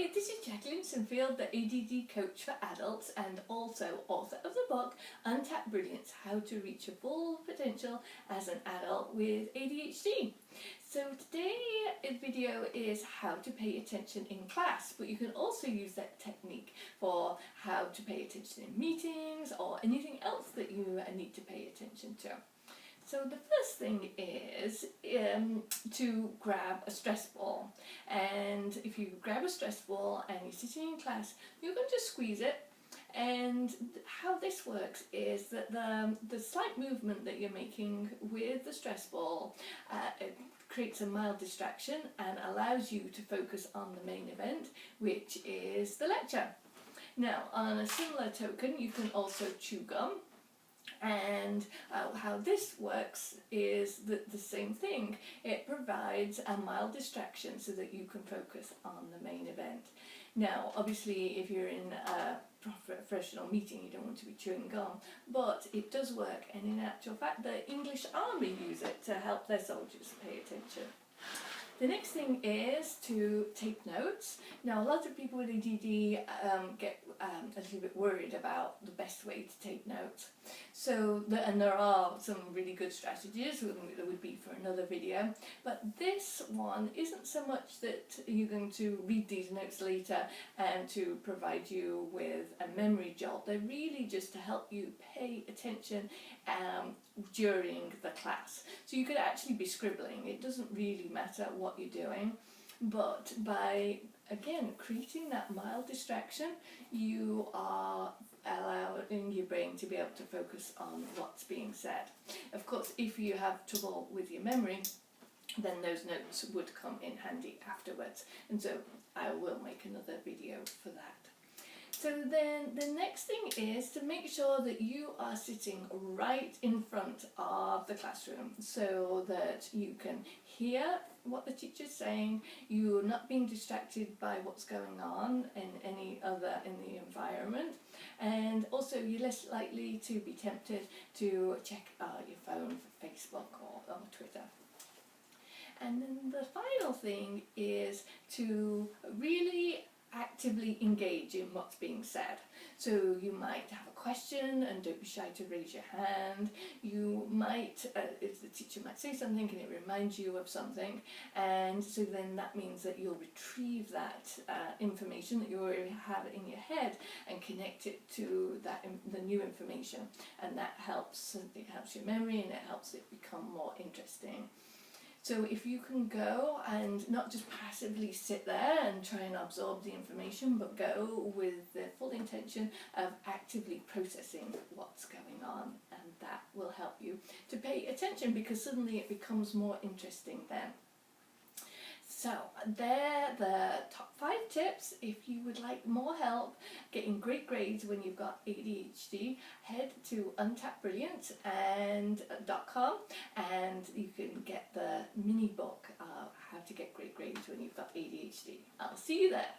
Hi, this is Jacqueline Sinfield, the ADD coach for adults and also author of the book Untapped Brilliance, How to Reach Your Full Potential as an Adult with ADHD. So today's video is how to pay attention in class, but you can also use that technique for how to pay attention in meetings or anything else that you need to pay attention to. So the first thing is to grab a stress ball, and if you grab a stress ball and you're sitting in class, you're going to squeeze it, and how this works is that the slight movement that you're making with the stress ball it creates a mild distraction and allows you to focus on the main event, which is the lecture. Now, on a similar token, you can also chew gum. And how this works is the same thing. It provides a mild distraction so that you can focus on the main event. Now, obviously, if you're in a professional meeting, you don't want to be chewing gum, but it does work, and in actual fact, the English Army use it to help their soldiers pay attention. The next thing is to take notes. Now, a lot of people with ADD get a little bit worried about the best way to take notes. So, and there are some really good strategies that would be for another video. But this one isn't so much that you're going to read these notes later and to provide you with a memory jolt. They're really just to help you pay attention during the class. So you could actually be scribbling. It doesn't really matter what you're doing, but by again creating that mild distraction, you are allowing your brain to be able to focus on what's being said. Of course, if you have trouble with your memory, then those notes would come in handy afterwards, and so I will make another video for that. So then the next thing is to make sure that you are sitting right in front of the classroom so that you can hear what the teacher's saying, you're not being distracted by what's going on in any other in the environment, and also you're less likely to be tempted to check your phone for Facebook or Twitter. And then the final thing is to really actively engage in what's being said. So you might have a question and don't be shy to raise your hand. You might, if the teacher might say something and it reminds you of something, and so then that means that you'll retrieve that information that you already have in your head and connect it to the new information, and that helps. It helps your memory and it helps it become more interesting. So if you can go and not just passively sit there and try and absorb the information, but go with the full intention of actively processing what's going on, and that will help you to pay attention because suddenly it becomes more interesting then. So they're the top 5 tips. If you would like more help getting great grades when you've got ADHD, head to untappedbrilliance.com and you can get the mini book How to Get Great Grades When You've Got ADHD. I'll see you there.